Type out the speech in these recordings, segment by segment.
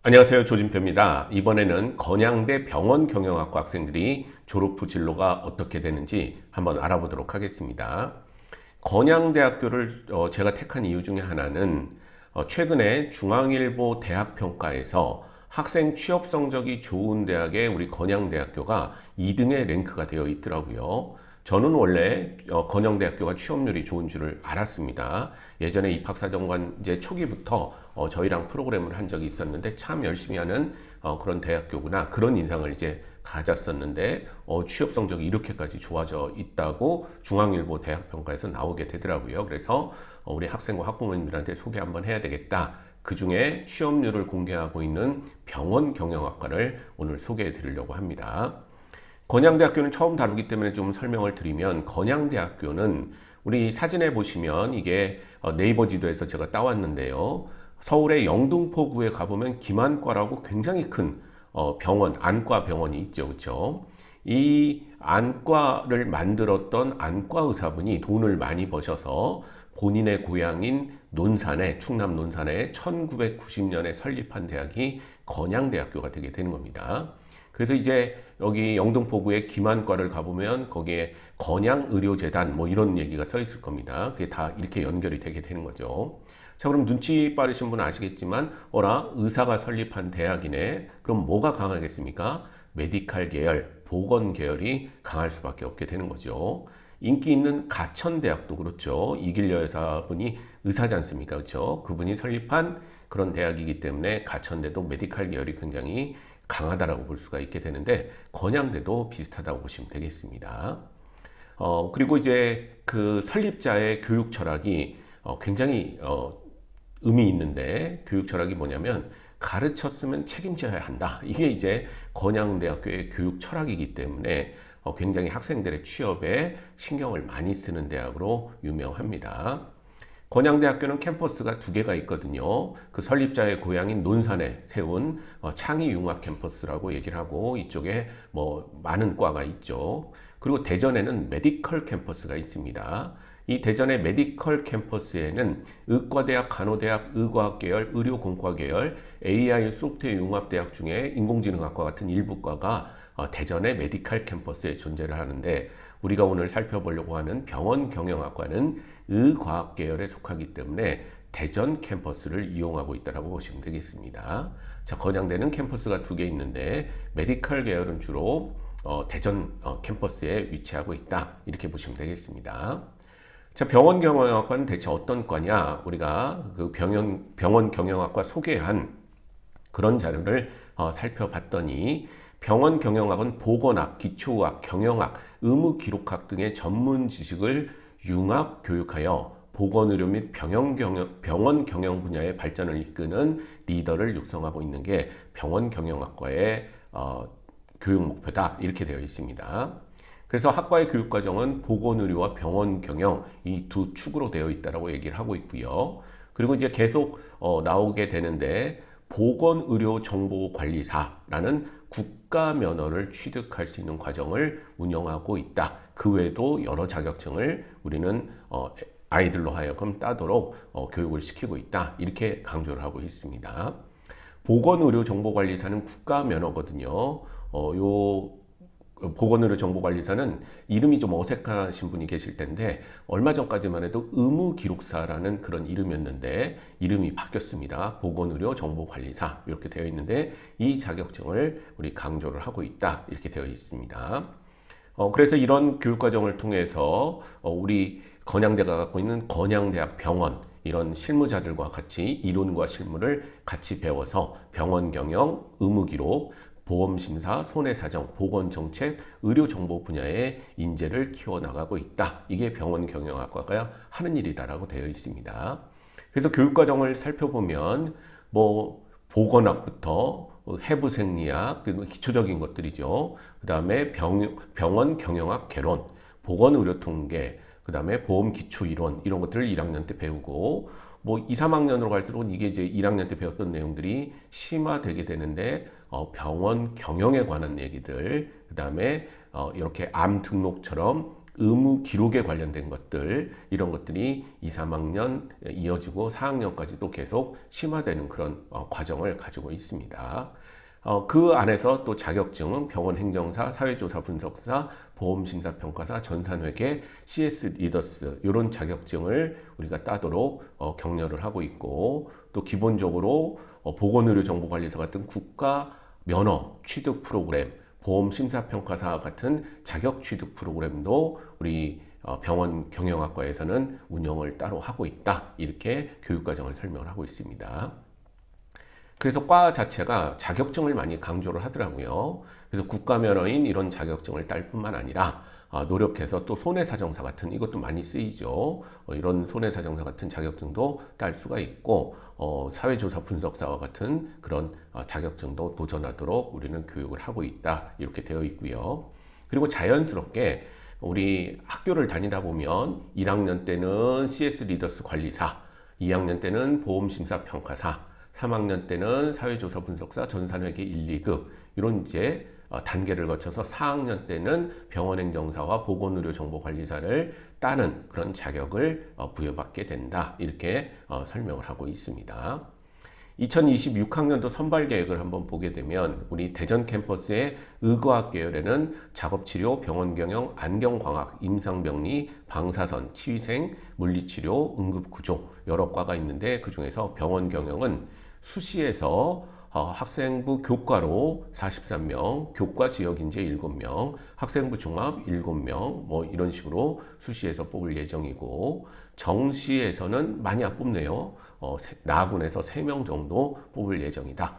안녕하세요. 조진표입니다. 이번에는 건양대 병원경영학과 학생들이 졸업 후 진로가 어떻게 되는지 한번 알아보도록 하겠습니다. 건양대학교를 제가 택한 이유 중에 하나는 최근에 중앙일보 대학평가에서 학생 취업 성적이 좋은 대학에 우리 건양대학교가 2등에 랭크가 되어 있더라고요. 저는 원래 건양대학교가 취업률이 좋은 줄을 알았습니다. 예전에 입학사정관 이제 초기부터 저희랑 프로그램을 한 적이 있었는데 참 열심히 하는 그런 대학교구나 그런 인상을 이제 가졌었는데 취업 성적이 이렇게까지 좋아져 있다고 중앙일보 대학평가에서 나오게 되더라고요. 그래서 우리 학생과 학부모님들한테 소개 한번 해야 되겠다. 그 중에 취업률을 공개하고 있는 병원 경영학과를 오늘 소개해 드리려고 합니다. 건양대학교는 처음 다루기 때문에 좀 설명을 드리면, 건양대학교는 우리 사진에 보시면 이게 네이버 지도에서 제가 따왔는데요. 서울의 영등포구에 가보면 김안과라고 굉장히 큰 병원, 안과 병원이 있죠. 그렇죠? 이 안과를 만들었던 안과 의사분이 돈을 많이 버셔서 본인의 고향인 논산에, 충남 논산에 1990년에 설립한 대학이 건양대학교가 되게 되는 겁니다. 그래서 이제 여기 영등포구의 김안과를 가보면 거기에 건양의료재단 뭐 이런 얘기가 써 있을 겁니다. 그게 다 이렇게 연결이 되게 되는 거죠. 자, 그럼 눈치 빠르신 분은 아시겠지만, 의사가 설립한 대학이네. 그럼 뭐가 강하겠습니까? 메디칼 계열, 보건 계열이 강할 수밖에 없게 되는 거죠. 인기 있는 가천대학도 그렇죠. 이길려 여사분이 의사지 않습니까? 그렇죠. 그분이 설립한 그런 대학이기 때문에 가천대도 메디칼 계열이 굉장히 강하다라고 볼 수가 있게 되는데, 건양대도 비슷하다고 보시면 되겠습니다. 그리고 이제 그 설립자의 교육 철학이 굉장히 의미 있는데, 교육 철학이 뭐냐면 가르쳤으면 책임져야 한다. 이게 이제 건양대학교의 교육 철학이기 때문에 굉장히 학생들의 취업에 신경을 많이 쓰는 대학으로 유명합니다. 건양대학교는 캠퍼스가 두 개가 있거든요. 그 설립자의 고향인 논산에 세운 창의융합 캠퍼스라고 얘기를 하고, 이쪽에 뭐 많은 과가 있죠. 그리고 대전에는 메디컬 캠퍼스가 있습니다. 이 대전의 메디컬 캠퍼스에는 의과대학, 간호대학, 의과학 계열, 의료공과 계열, AI 소프트웨어 융합대학 중에 인공지능학과 같은 일부 과가 대전의 메디컬 캠퍼스에 존재를 하는데, 우리가 오늘 살펴보려고 하는 병원 경영학과는 의과학 계열에 속하기 때문에 대전 캠퍼스를 이용하고 있다고 보시면 되겠습니다. 자, 건양대는 캠퍼스가 두 개 있는데 메디컬 계열은 주로 대전 캠퍼스에 위치하고 있다. 이렇게 보시면 되겠습니다. 자, 병원 경영학과는 대체 어떤 과냐? 우리가 그 병원 경영학과 소개한 그런 자료를 살펴봤더니, 병원 경영학은 보건학, 기초의학, 경영학, 의무기록학 등의 전문 지식을 융합 교육하여 보건의료 및 병원 경영 분야의 발전을 이끄는 리더를 육성하고 있는 게 병원 경영학과의 교육 목표다. 이렇게 되어 있습니다. 그래서 학과의 교육과정은 보건의료와 병원 경영 이 두 축으로 되어 있다고 얘기를 하고 있고요. 그리고 이제 계속 나오게 되는데, 보건의료정보관리사라는 국가 면허를 취득할 수 있는 과정을 운영하고 있다. 그 외에도 여러 자격증을 우리는 아이들로 하여금 따도록 교육을 시키고 있다. 이렇게 강조를 하고 있습니다. 보건의료정보관리사는 국가 면허거든요. 요 보건의료정보관리사는 이름이 좀 어색하신 분이 계실 텐데, 얼마 전까지만 해도 의무기록사라는 그런 이름이었는데 이름이 바뀌었습니다. 보건의료정보관리사 이렇게 되어 있는데, 이 자격증을 우리 강조를 하고 있다. 이렇게 되어 있습니다. 그래서 이런 교육과정을 통해서 우리 건양대가 갖고 있는 건양대학 병원, 이런 실무자들과 같이 이론과 실무를 같이 배워서 병원 경영, 의무기록, 보험심사, 손해사정, 보건정책, 의료정보 분야의 인재를 키워나가고 있다. 이게 병원 경영학과가 하는 일이다라고 되어 있습니다. 그래서 교육과정을 살펴보면 뭐 보건학부터 해부생리학, 기초적인 것들이죠. 그 다음에 병원 경영학 개론, 보건의료통계, 그 다음에 보험기초이론, 이런 것들을 1학년 때 배우고, 뭐 2, 3학년으로 갈수록 이게 이제 1학년 때 배웠던 내용들이 심화되게 되는데, 병원 경영에 관한 얘기들, 그 다음에 이렇게 암 등록처럼 의무 기록에 관련된 것들, 이런 것들이 2, 3학년 이어지고 4학년까지도 계속 심화되는 그런 과정을 가지고 있습니다. 그 안에서 또 자격증은 병원 행정사, 사회조사 분석사, 보험심사평가사, 전산회계, CS 리더스 이런 자격증을 우리가 따도록 격려를 하고 있고, 또 기본적으로 보건의료정보관리사 같은 국가 면허 취득 프로그램, 보험심사평가사 같은 자격 취득 프로그램도 우리 병원 경영학과에서는 운영을 따로 하고 있다. 이렇게 교육과정을 설명을 하고 있습니다. 그래서 과 자체가 자격증을 많이 강조를 하더라고요. 그래서 국가면허인 이런 자격증을 딸 뿐만 아니라 노력해서 또 손해사정사 같은 이것도 많이 쓰이죠. 이런 손해사정사 같은 자격증도 딸 수가 있고, 사회조사 분석사와 같은 그런 자격증도 도전하도록 우리는 교육을 하고 있다. 이렇게 되어 있고요. 그리고 자연스럽게 우리 학교를 다니다 보면 1학년 때는 CS 리더스 관리사, 2학년 때는 보험심사평가사, 3학년 때는 사회조사 분석사, 전산회계 1, 2급 이런 이제 단계를 거쳐서 4학년 때는 병원행정사와 보건의료정보관리사를 따는 그런 자격을 부여받게 된다. 이렇게 설명을 하고 있습니다. 2026학년도 선발 계획을 한번 보게 되면 우리 대전 캠퍼스의 의과학 계열에는 작업치료, 병원경영, 안경광학, 임상병리, 방사선, 치위생, 물리치료, 응급구조 여러 과가 있는데, 그 중에서 병원경영은 수시에서 학생부 교과로 43명, 교과 지역인재 7명, 학생부 종합 7명, 뭐 이런 식으로 수시에서 뽑을 예정이고, 정시에서는 많이 안 뽑네요. 나군에서 3명 정도 뽑을 예정이다.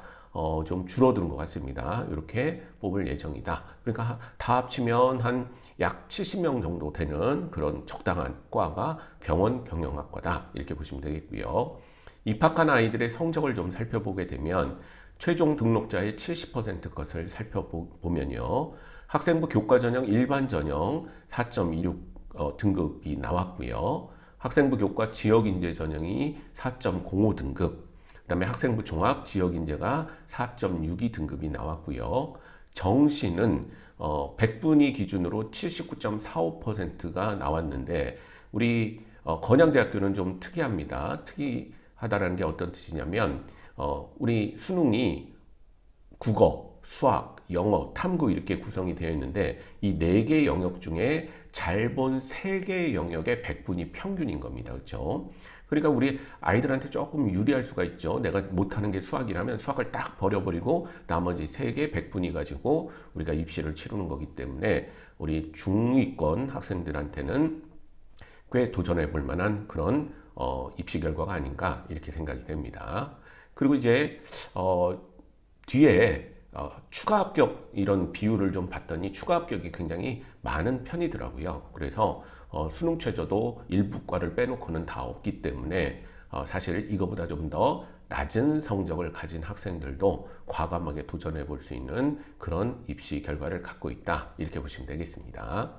좀 줄어든 것 같습니다. 이렇게 뽑을 예정이다. 그러니까 다 합치면 한 약 70명 정도 되는 그런 적당한 과가 병원 경영학과다. 이렇게 보시면 되겠고요. 입학한 아이들의 성적을 좀 살펴보게 되면 최종 등록자의 70% 것을 살펴보면요. 학생부 교과 전형, 일반 전형 4.26 등급이 나왔고요. 학생부 교과 지역인재 전형이 4.05 등급, 그 다음에 학생부 종합 지역인재가 4.62 등급이 나왔고요. 정시는 100분위 기준으로 79.45%가 나왔는데, 우리 건양대학교는 좀 특이합니다. 특이하다라는 게 어떤 뜻이냐면, 우리 수능이 국어, 수학, 영어, 탐구 이렇게 구성이 되어 있는데, 이 4개 영역 중에 잘 본 3개의 영역의 100분이 평균인 겁니다. 그렇죠? 그러니까 우리 아이들한테 조금 유리할 수가 있죠. 내가 못하는 게 수학이라면 수학을 딱 버려버리고 나머지 3개 100분위 가지고 우리가 입시를 치르는 거기 때문에 우리 중위권 학생들한테는 꽤 도전해 볼 만한 그런 입시 결과가 아닌가 이렇게 생각이 됩니다. 그리고 이제 뒤에 추가 합격 이런 비율을 좀 봤더니 추가 합격이 굉장히 많은 편이더라고요. 그래서 수능 최저도 일부 과를 빼놓고는 다 없기 때문에 사실 이거보다 좀 더 낮은 성적을 가진 학생들도 과감하게 도전해 볼 수 있는 그런 입시 결과를 갖고 있다. 이렇게 보시면 되겠습니다.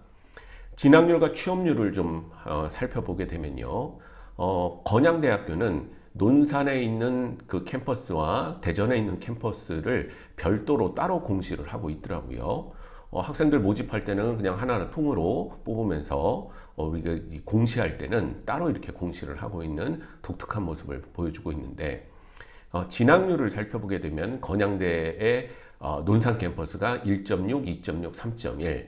진학률과 취업률을 좀 살펴보게 되면요. 건양대학교는 논산에 있는 그 캠퍼스와 대전에 있는 캠퍼스를 별도로 따로 공시를 하고 있더라고요. 학생들 모집할 때는 그냥 하나하나 통으로 뽑으면서 우리가 공시할 때는 따로 이렇게 공시를 하고 있는 독특한 모습을 보여주고 있는데, 진학률을 살펴보게 되면 건양대의 논산 캠퍼스가 1.6, 2.6, 3.1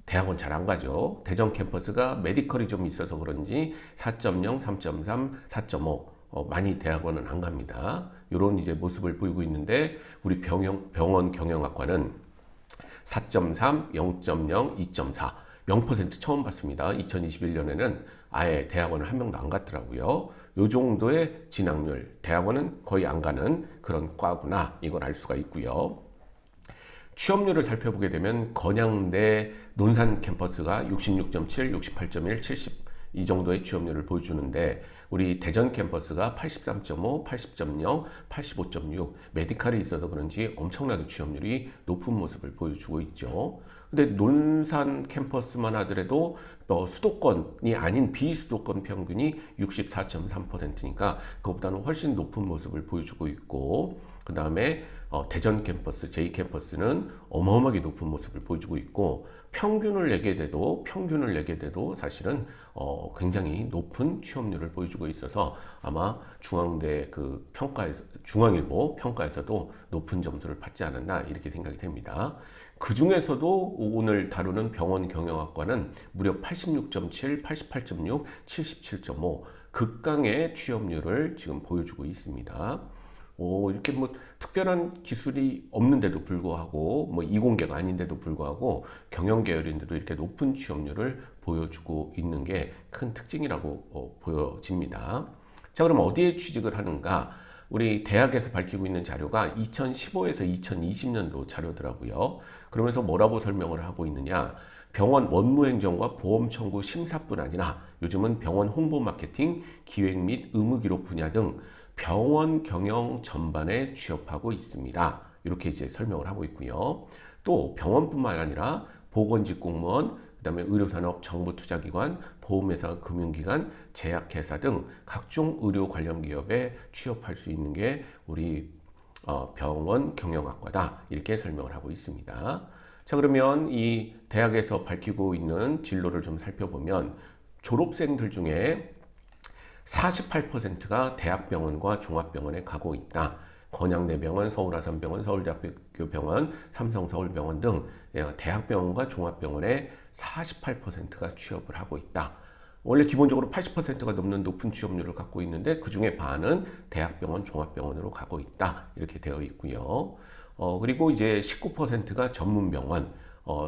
대학원 잘 안 가죠. 대전 캠퍼스가 메디컬이 좀 있어서 그런지 4.0, 3.3, 4.5 많이 대학원은 안 갑니다. 이런 이제 모습을 보이고 있는데, 우리 병원 경영학과는 4.3, 0.0, 2.4, 0% 처음 봤습니다. 2021년에는 아예 대학원을 한 명도 안 갔더라고요. 요 정도의 진학률, 대학원은 거의 안 가는 그런 과구나, 이걸 알 수가 있고요. 취업률을 살펴보게 되면 건양대 논산 캠퍼스가 66.7, 68.1, 70 이 정도의 취업률을 보여주는데, 우리 대전 캠퍼스가 83.5, 80.0, 85.6 메디칼이 있어서 그런지 엄청나게 취업률이 높은 모습을 보여주고 있죠. 근데 논산 캠퍼스만 하더라도 수도권이 아닌 비수도권 평균이 64.3%니까 그것보다는 훨씬 높은 모습을 보여주고 있고, 그 다음에 대전 캠퍼스, J 캠퍼스는 어마어마하게 높은 모습을 보여주고 있고 평균을 내게 돼도 사실은 굉장히 높은 취업률을 보여주고 있어서 아마 중앙대 그 평가에서 중앙일보 평가에서도 높은 점수를 받지 않았나 이렇게 생각이 됩니다. 그 중에서도 오늘 다루는 병원 경영학과는 무려 86.7, 88.6, 77.5 극강의 취업률을 지금 보여주고 있습니다. 이렇게 뭐 특별한 기술이 없는데도 불구하고 뭐 이공계가 아닌데도 불구하고 경영 계열인데도 이렇게 높은 취업률을 보여주고 있는 게 큰 특징이라고 보여집니다. 자, 그럼 어디에 취직을 하는가? 우리 대학에서 밝히고 있는 자료가 2015에서 2020년도 자료더라고요. 그러면서 뭐라고 설명을 하고 있느냐? 병원 원무행정과 보험 청구 심사뿐 아니라 요즘은 병원 홍보 마케팅, 기획 및 의무 기록 분야 등 병원 경영 전반에 취업하고 있습니다. 이렇게 이제 설명을 하고 있고요. 또 병원뿐만 아니라 보건직 공무원, 그다음에 의료산업, 정부투자기관, 보험회사, 금융기관, 제약회사 등 각종 의료 관련 기업에 취업할 수 있는 게 우리 병원 경영학과다. 이렇게 설명을 하고 있습니다. 자, 그러면 이 대학에서 밝히고 있는 진로를 좀 살펴보면 졸업생들 중에 48%가 대학병원과 종합병원에 가고 있다. 건양대병원, 서울아산병원, 서울대학교 병원, 삼성서울병원 등 대학병원과 종합병원에 48%가 취업을 하고 있다. 원래 기본적으로 80%가 넘는 높은 취업률을 갖고 있는데 그 중에 반은 대학병원, 종합병원으로 가고 있다. 이렇게 되어 있고요. 그리고 이제 19%가 전문병원,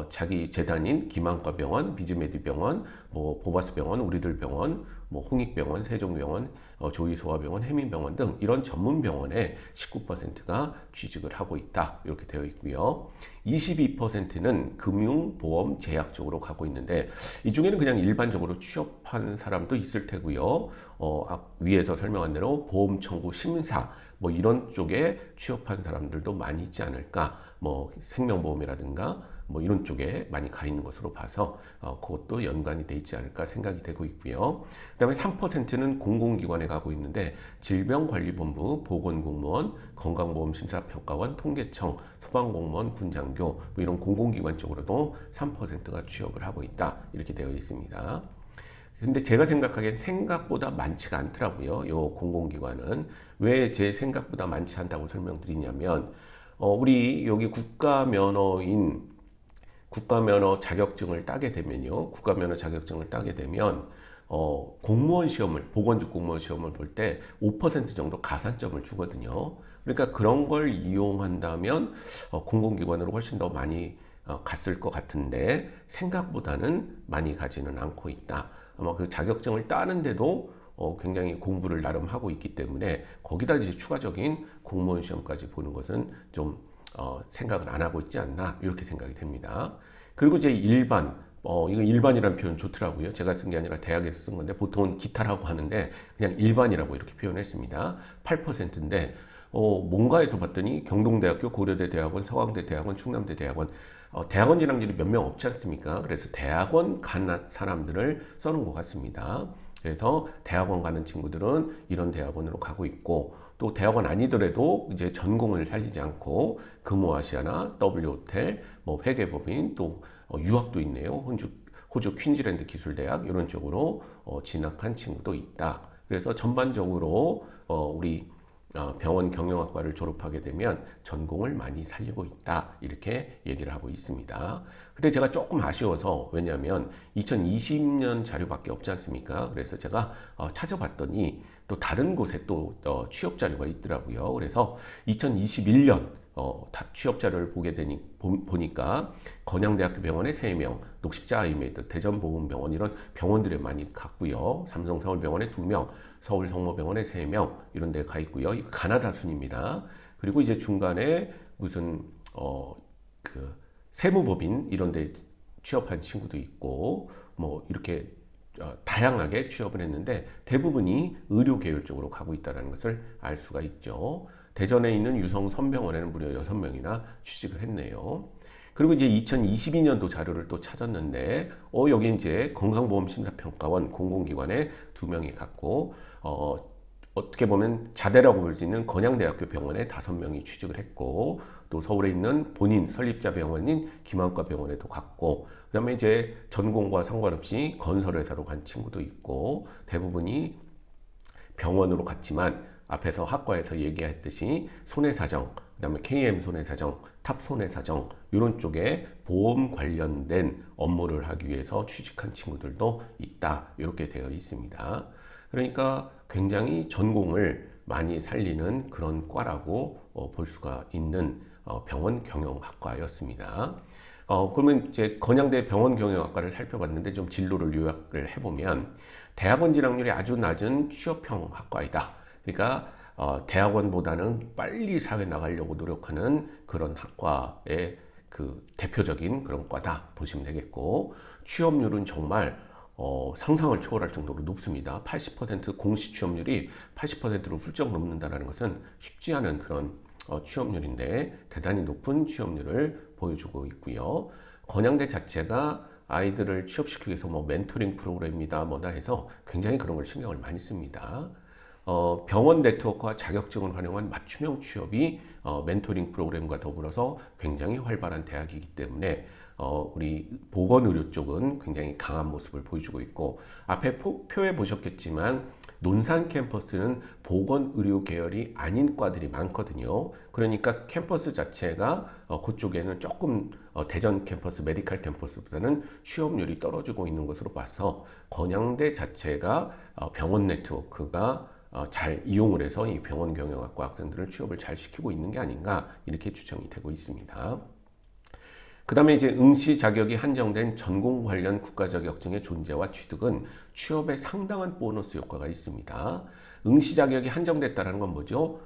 자기 재단인 김한과병원, 비즈메디병원, 뭐 보바스병원, 우리들병원, 뭐 홍익병원, 세종병원, 조이소아병원, 해민병원 등 이런 전문병원에 19%가 취직을 하고 있다. 이렇게 되어 있고요. 22%는 금융, 보험, 제약 쪽으로 가고 있는데 이 중에는 그냥 일반적으로 취업한 사람도 있을 테고요. 위에서 설명한 대로 보험 청구 심사 뭐 이런 쪽에 취업한 사람들도 많이 있지 않을까. 뭐 생명보험이라든가 뭐 이런 쪽에 많이 가 있는 것으로 봐서 그것도 연관이 돼 있지 않을까 생각이 되고 있고요. 그다음에 3%는 공공기관에 가고 있는데 질병관리본부, 보건공무원, 건강보험심사평가원, 통계청, 소방공무원, 군장교 뭐 이런 공공기관 쪽으로도 3%가 취업을 하고 있다. 이렇게 되어 있습니다. 근데 제가 생각하기엔 생각보다 많지가 않더라고요. 요 공공기관은. 왜 제 생각보다 많지 않다고 설명드리냐면 우리 여기 국가면허 자격증을 따게 되면요. 국가면허 자격증을 따게 되면 공무원 시험을 보건직 공무원 시험을 볼 때 5% 정도 가산점을 주거든요. 그러니까 그런 걸 이용한다면 공공기관으로 훨씬 더 많이 갔을 것 같은데 생각보다는 많이 가지는 않고 있다. 아마 그 자격증을 따는데도 굉장히 공부를 나름 하고 있기 때문에 거기다 이제 추가적인 공무원 시험까지 보는 것은 좀 생각을 안 하고 있지 않나 이렇게 생각이 됩니다. 그리고 이제 일반 이거 일반이라는 표현 좋더라고요. 제가 쓴 게 아니라 대학에서 쓴 건데 보통은 기타라고 하는데 그냥 일반이라고 이렇게 표현했습니다. 8%인데 뭔가에서 봤더니 경동대학교, 고려대 대학원, 서강대 대학원, 충남대 대학원 대학원 진학률이 몇 명 없지 않습니까? 그래서 대학원 간 사람들을 써놓은 것 같습니다. 그래서 대학원 가는 친구들은 이런 대학원으로 가고 있고 또 대학원 아니더라도 이제 전공을 살리지 않고 금호아시아나 W호텔, 뭐 회계법인 또 유학도 있네요. 호주 퀸즐랜드 기술대학 이런 쪽으로 진학한 친구도 있다. 그래서 전반적으로 우리 병원 경영학과를 졸업하게 되면 전공을 많이 살리고 있다 이렇게 얘기를 하고 있습니다. 근데 제가 조금 아쉬워서 왜냐하면 2020년 자료밖에 없지 않습니까? 그래서 제가 찾아봤더니 또 다른 곳에 또 취업 자료가 있더라고요. 그래서 2021년 취업 자료를 보니까 건양대학교 병원에 3명, 녹십자 아이메드, 대전보훈병원 이런 병원들에 많이 갔고요. 삼성서울병원에 2명, 서울성모병원에 3명 이런 데 가 있고요. 이거 가나다 순입니다. 그리고 이제 중간에 무슨 그 세무법인 이런 데 취업한 친구도 있고 뭐 이렇게 다양하게 취업을 했는데 대부분이 의료 계열 쪽으로 가고 있다는 것을 알 수가 있죠. 대전에 있는 유성선병원에는 무려 6명이나 취직을 했네요. 그리고 이제 2022년도 자료를 또 찾았는데 여기 이제 건강보험심사평가원 공공기관에 2명이 갔고 어떻게 보면 자대라고 볼 수 있는 건양대학교 병원에 5명이 취직을 했고, 또 서울에 있는 본인 설립자 병원인 김한과 병원에도 갔고, 그다음에 이제 전공과 상관없이 건설회사로 간 친구도 있고, 대부분이 병원으로 갔지만 앞에서 학과에서 얘기했듯이 손해사정, 그다음에 KM 손해사정, 탑 손해사정 이런 쪽에 보험 관련된 업무를 하기 위해서 취직한 친구들도 있다. 이렇게 되어 있습니다. 그러니까 굉장히 전공을 많이 살리는 그런 과라고 볼 수가 있는 병원 경영학과였습니다. 그러면 이제 건양대 병원 경영학과를 살펴봤는데 좀 진로를 요약을 해보면 대학원 진학률이 아주 낮은 취업형 학과이다. 그러니까 대학원보다는 빨리 사회 나가려고 노력하는 그런 학과의 그 대표적인 그런 과다 보시면 되겠고, 취업률은 정말 상상을 초월할 정도로 높습니다. 80% 공시 취업률이 80%로 훌쩍 넘는다는 것은 쉽지 않은 그런 취업률인데 대단히 높은 취업률을 보여주고 있고요. 건양대 자체가 아이들을 취업시키기 위해서 뭐 멘토링 프로그램이다 뭐다 해서 굉장히 그런 걸 신경을 많이 씁니다. 병원 네트워크와 자격증을 활용한 맞춤형 취업이 멘토링 프로그램과 더불어서 굉장히 활발한 대학이기 때문에 우리 보건의료 쪽은 굉장히 강한 모습을 보여주고 있고, 앞에 표에 보셨겠지만 논산 캠퍼스는 보건의료 계열이 아닌 과들이 많거든요. 그러니까 캠퍼스 자체가 그쪽에는 조금 대전 캠퍼스, 메디칼 캠퍼스보다는 취업률이 떨어지고 있는 것으로 봐서 건양대 자체가 병원 네트워크가 잘 이용을 해서 이 병원 경영학과 학생들을 취업을 잘 시키고 있는 게 아닌가 이렇게 추정이 되고 있습니다. 그 다음에 이제 응시 자격이 한정된 전공 관련 국가 자격증의 존재와 취득은 취업에 상당한 보너스 효과가 있습니다. 응시 자격이 한정됐다는 건 뭐죠?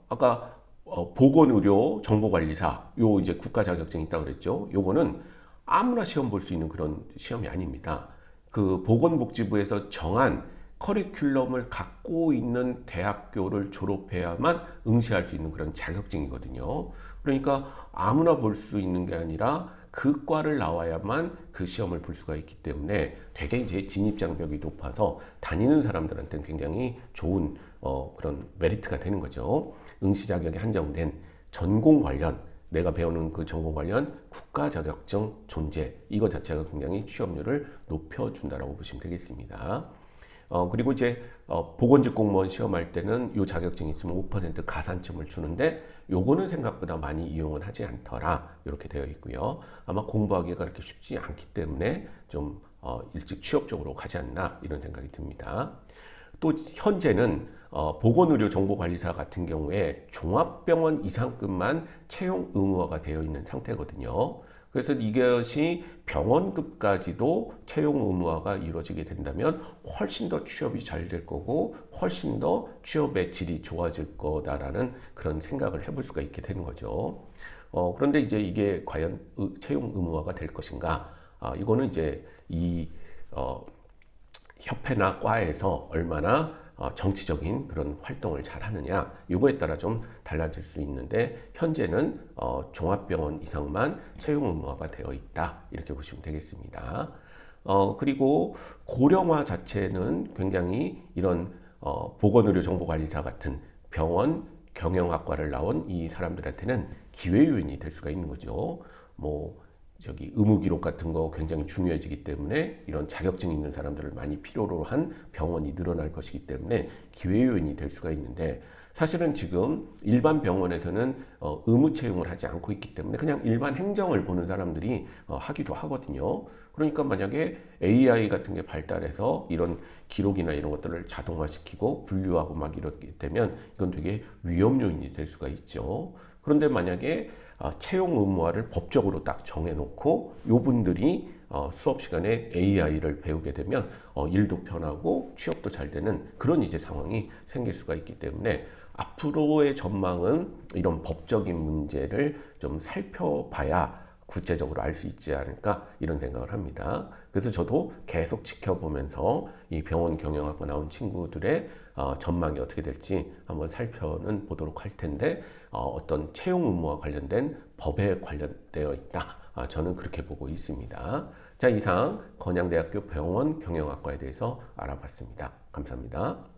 아까 보건의료 정보관리사 요 이제 국가 자격증이 있다고 그랬죠. 요거는 아무나 시험 볼 수 있는 그런 시험이 아닙니다. 그 보건복지부에서 정한 커리큘럼을 갖고 있는 대학교를 졸업해야만 응시할 수 있는 그런 자격증이거든요. 그러니까 아무나 볼 수 있는 게 아니라 그 과를 나와야만 그 시험을 볼 수가 있기 때문에 되게 이제 진입 장벽이 높아서 다니는 사람들한테는 굉장히 좋은 그런 메리트가 되는 거죠. 응시 자격이 한정된 전공 관련 내가 배우는 그 전공 관련 국가 자격증 존재 이거 자체가 굉장히 취업률을 높여준다라고 보시면 되겠습니다. 그리고 이제 보건직 공무원 시험할 때는 요 자격증이 있으면 5% 가산점을 주는데 요거는 생각보다 많이 이용은 하지 않더라 이렇게 되어 있고요. 아마 공부하기가 그렇게 쉽지 않기 때문에 좀 일찍 취업 쪽으로 가지 않나 이런 생각이 듭니다. 또 현재는 보건의료 정보관리사 같은 경우에 종합병원 이상급만 채용 의무화가 되어 있는 상태거든요. 그래서 이것이 병원급까지도 채용 의무화가 이루어지게 된다면 훨씬 더 취업이 잘 될 거고 훨씬 더 취업의 질이 좋아질 거다라는 그런 생각을 해볼 수가 있게 되는 거죠. 그런데 이제 이게 과연 채용 의무화가 될 것인가? 이거는 이제 이 협회나 과에서 얼마나 정치적인 그런 활동을 잘 하느냐 이거에 따라 좀 달라질 수 있는데 현재는 종합병원 이상만 채용 의무화가 되어 있다 이렇게 보시면 되겠습니다. 그리고 고령화 자체는 굉장히 이런 보건의료 정보관리사 같은 병원 경영학과를 나온 이 사람들한테는 기회 요인이 될 수가 있는 거죠. 뭐 저기 의무 기록 같은 거 굉장히 중요해지기 때문에 이런 자격증 있는 사람들을 많이 필요로 한 병원이 늘어날 것이기 때문에 기회 요인이 될 수가 있는데 사실은 지금 일반 병원에서는 의무 채용을 하지 않고 있기 때문에 그냥 일반 행정을 보는 사람들이 하기도 하거든요. 그러니까 만약에 AI 같은 게 발달해서 이런 기록이나 이런 것들을 자동화시키고 분류하고 막 이렇게 되면 이건 되게 위험 요인이 될 수가 있죠. 그런데 만약에 채용 의무화를 법적으로 딱 정해놓고 요분들이 수업 시간에 AI를 배우게 되면 일도 편하고 취업도 잘 되는 그런 이제 상황이 생길 수가 있기 때문에 앞으로의 전망은 이런 법적인 문제를 좀 살펴봐야 구체적으로 알 수 있지 않을까 이런 생각을 합니다. 그래서 저도 계속 지켜보면서 이 병원 경영학과 나온 친구들의 전망이 어떻게 될지 한번 살펴는 보도록 할 텐데 어떤 채용 의무와 관련된 법에 관련되어 있다. 저는 그렇게 보고 있습니다. 자, 이상 건양대학교 병원 경영학과에 대해서 알아봤습니다. 감사합니다.